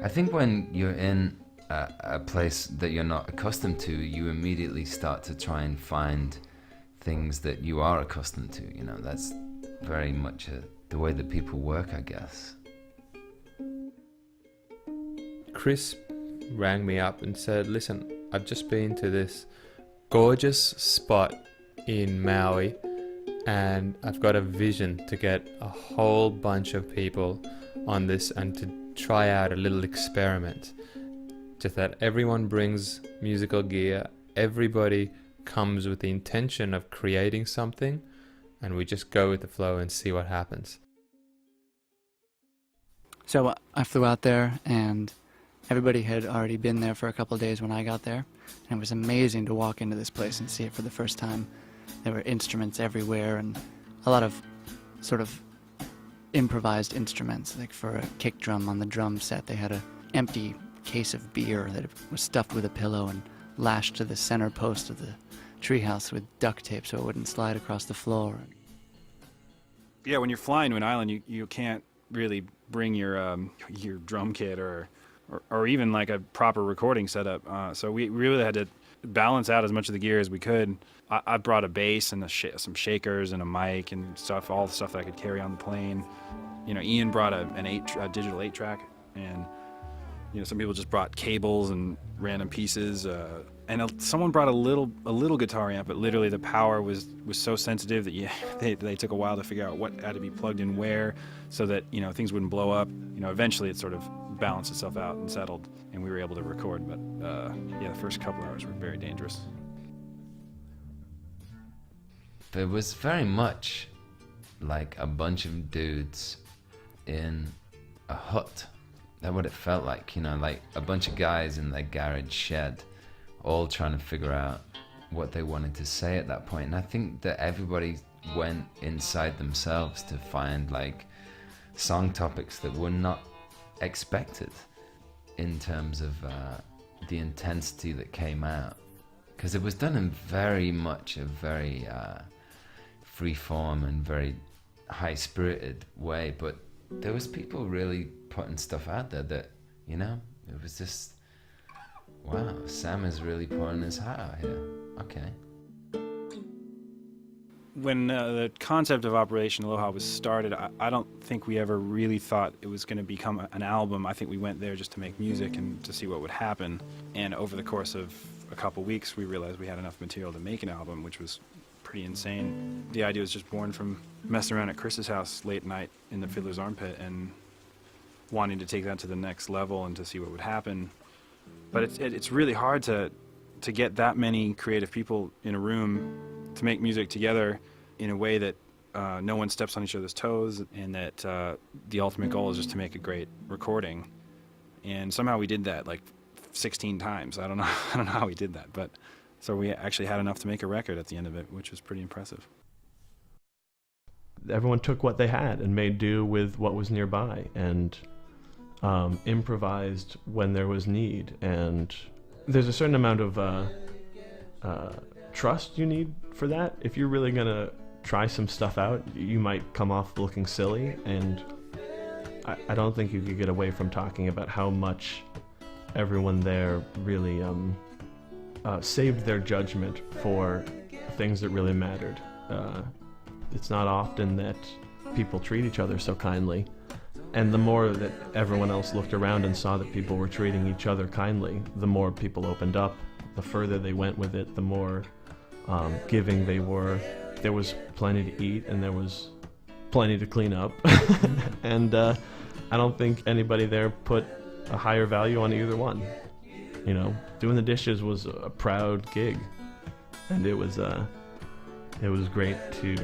I think when you're in a place that you're not accustomed to, you immediately start to try and find things that you are accustomed to. You know, that's very much the way that people work, I guess. Chris rang me up and said, listen, I've just been to this gorgeous spot in Maui and I've got a vision to get a whole bunch of people on this and to try out a little experiment. Just that everyone brings musical gear, everybody comes with the intention of creating something, and we just go with the flow and see what happens. So I flew out there, and everybody had already been there for a couple of days when I got there, and it was amazing to walk into this place and see it for the first time. There were instruments everywhere, and a lot of sort of improvised instruments. Like for a kick drum on the drum set, they had an empty case of beer that was stuffed with a pillow and lashed to the center post of the treehouse with duct tape so it wouldn't slide across the floor. Yeah, when you're flying to an island, you can't really bring your drum kit or even like a proper recording setup. So we really had to balance out as much of the gear as we could. I brought a bass and some shakers and a mic and stuff, all the stuff that I could carry on the plane. You know, Ian brought a digital 8-track, and you know, some people just brought cables and random pieces. And someone brought a little guitar amp, but literally the power was so sensitive that they took a while to figure out what had to be plugged in where, so that, you know, things wouldn't blow up. You know, eventually it sort of balanced itself out and settled, and we were able to record. But yeah, the first couple hours were very dangerous. It was very much like a bunch of dudes in a hut. That's what it felt like, you know, like a bunch of guys in their garage shed, all trying to figure out what they wanted to say at that point. And I think that everybody went inside themselves to find like song topics that were not expected in terms of the intensity that came out, because it was done in very much a very free form and very high-spirited way, but there was people really putting stuff out there that, you know, it was just, wow, Sam is really pouring his heart out here. Okay. When the concept of Operation Aloha was started, I don't think we ever really thought it was going to become an album. I think we went there just to make music and to see what would happen. And over the course of a couple weeks, we realized we had enough material to make an album, which was pretty insane. The idea was just born from messing around at Chris's house late night in the Fiddler's Armpit and wanting to take that to the next level and to see what would happen. But it's really hard to get that many creative people in a room to make music together in a way that no one steps on each other's toes, and that the ultimate goal is just to make a great recording. And somehow we did that like 16 times. I don't know how we did that, but so we actually had enough to make a record at the end of it, which was pretty impressive. Everyone took what they had and made do with what was nearby, and improvised when there was need. And there's a certain amount of trust you need for that. If you're really gonna try some stuff out, you might come off looking silly, and I don't think you could get away from talking about how much everyone there really saved their judgment for things that really mattered. It's not often that people treat each other so kindly, and the more that everyone else looked around and saw that people were treating each other kindly, the more people opened up, the further they went with it, the more giving they were. There was plenty to eat and there was plenty to clean up. And I don't think anybody there put a higher value on either one. You know, doing the dishes was a proud gig, and it was great to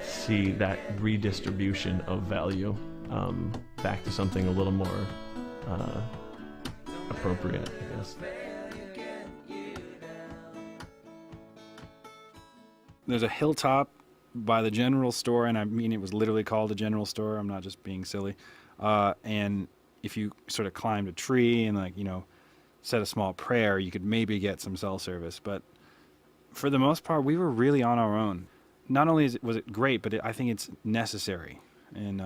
see that redistribution of value back to something a little more appropriate, I guess. There's a hilltop by the general store, and I mean it was literally called a general store. I'm not just being silly. And if you sort of climbed a tree and, like, you know, said a small prayer, you could maybe get some cell service. But for the most part, we were really on our own. Not only was it great, but I think it's necessary. And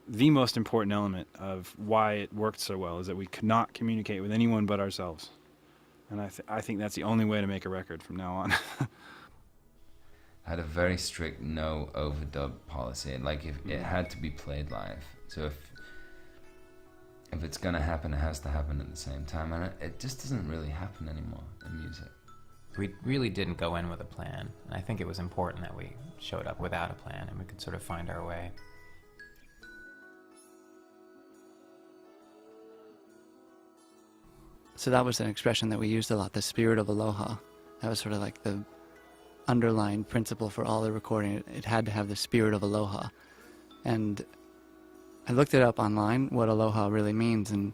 the most important element of why it worked so well is that we could not communicate with anyone but ourselves. And I think that's the only way to make a record from now on. I had a very strict no overdub policy. Like, if it had to be played live. So if it's gonna happen, it has to happen at the same time. And it just doesn't really happen anymore in music. We really didn't go in with a plan. I think it was important that we showed up without a plan and we could sort of find our way. So that was an expression that we used a lot, the spirit of Aloha. That was sort of like the underlying principle for all the recording. It had to have the spirit of Aloha. And I looked it up online, what Aloha really means, and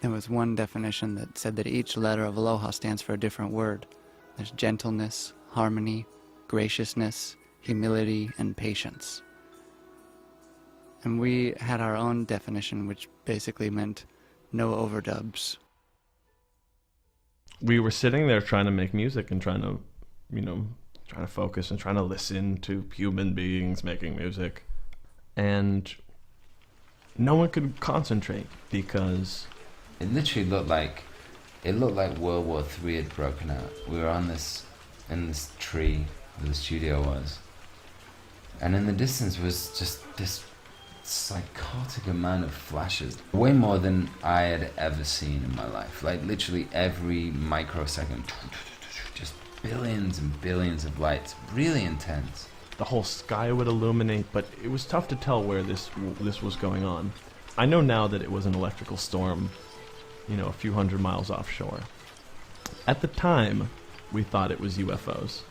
there was one definition that said that each letter of Aloha stands for a different word. There's gentleness, harmony, graciousness, humility, and patience. And we had our own definition, which basically meant no overdubs. We were sitting there trying to make music and trying to, trying to focus and trying to listen to human beings making music. And no one could concentrate because it literally looked like World War III had broken out. We were in this tree where the studio was, and in the distance was just this psychotic amount of flashes, way more than I had ever seen in my life. Like, literally every microsecond, just billions and billions of lights, really intense. the whole sky would illuminate, but it was tough to tell where this was going on. I know now that it was an electrical storm, a few hundred miles offshore. At the time, we thought it was UFOs.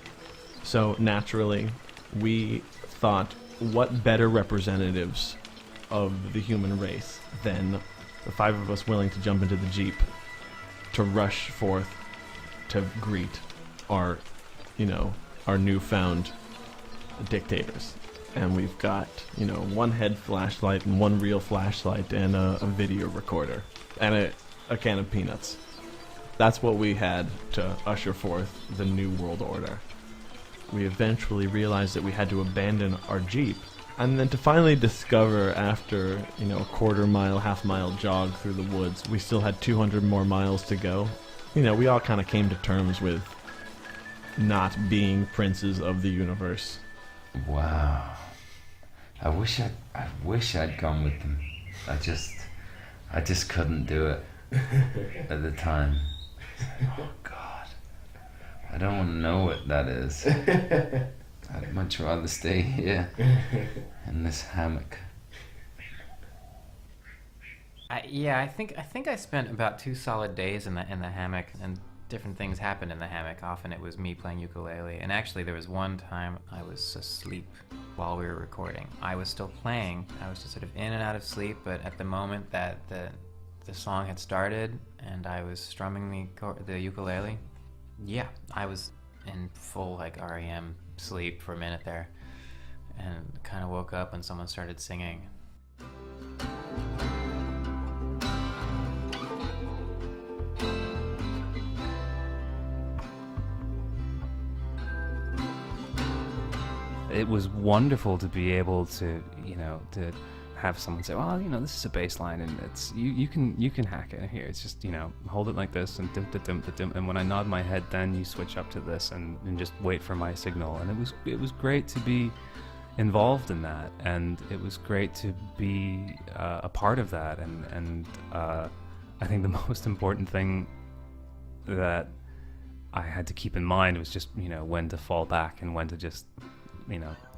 So naturally, we thought, what better representatives of the human race than the five of us willing to jump into the Jeep to rush forth to greet our newfound dictators. And we've got, one head flashlight and one real flashlight and a video recorder and a can of peanuts. That's what we had to usher forth the new world order. We eventually realized that we had to abandon our Jeep, and then to finally discover after, a quarter-mile, half-mile jog through the woods, we still had 200 more miles to go. We all kind of came to terms with not being princes of the universe. Wow. I wish I'd gone with them. I just couldn't do it at the time. Oh God. I don't want to know what that is. I'd much rather stay here in this hammock. I think I spent about 2 solid days in the hammock, and different things happened in the hammock. Often it was me playing ukulele, and actually there was one time I was asleep while we were recording. I was still playing. I was just sort of in and out of sleep, but at the moment that the song had started and I was strumming the ukulele, yeah, I was in full REM sleep for a minute there, and kind of woke up when someone started singing. It was wonderful to be able to, to have someone say, well, this is a bass line and it's you can hack it here. It's just, hold it like this and dim, dim, dim, dim, and when I nod my head, then you switch up to this and just wait for my signal. And it was great to be involved in that, and it was great to be a part of that. And I think the most important thing that I had to keep in mind was just, when to fall back and when to just,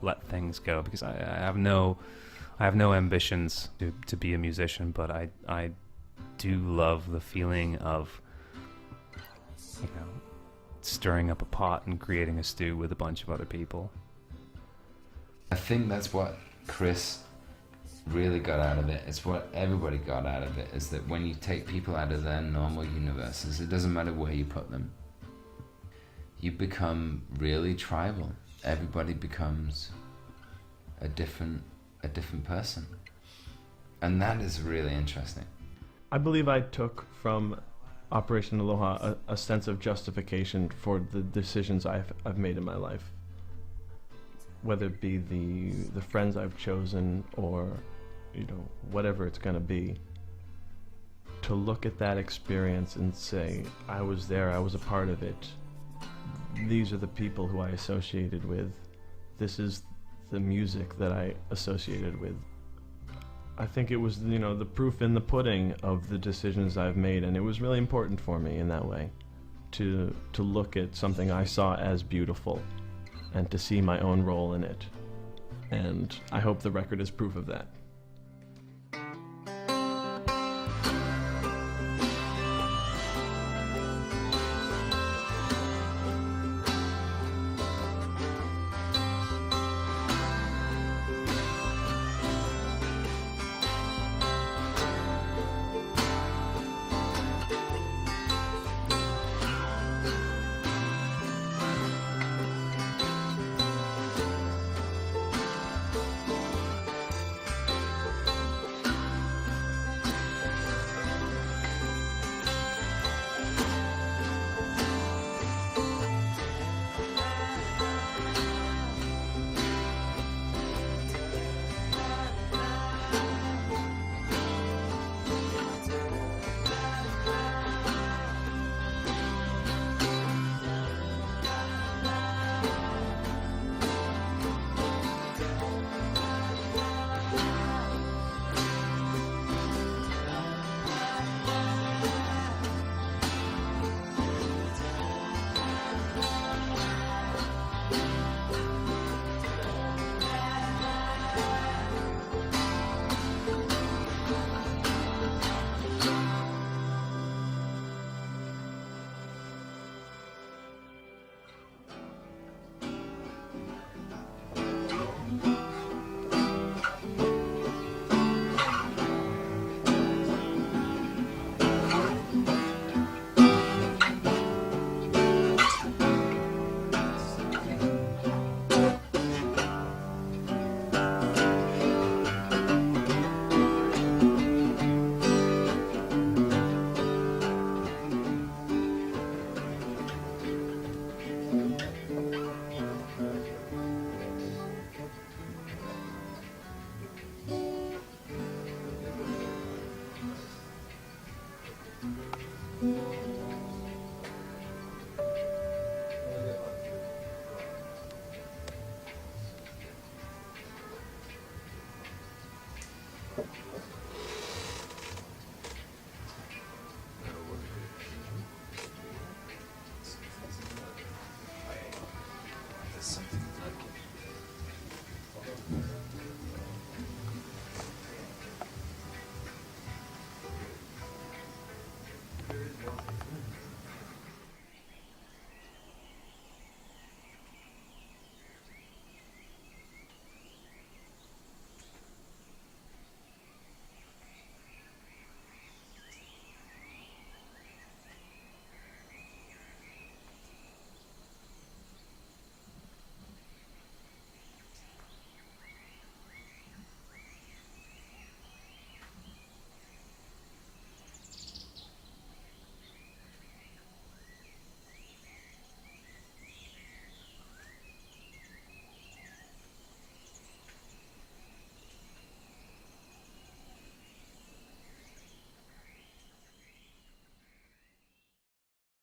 let things go, because I have no ambitions to be a musician, but I do love the feeling of, stirring up a pot and creating a stew with a bunch of other people. I think that's what Chris really got out of it. It's what everybody got out of it, is that when you take people out of their normal universes, it doesn't matter where you put them, you become really tribal. Everybody becomes a different person, and that is really interesting. I believe I took from Operation Aloha a sense of justification for the decisions I've made in my life, whether it be the friends I've chosen or whatever it's going to be, to look at that experience and say, I was there, I was a part of it. These are the people who I associated with. This is the music that I associated with. I think it was, the proof in the pudding of the decisions I've made, and it was really important for me in that way to look at something I saw as beautiful and to see my own role in it. And I hope the record is proof of that.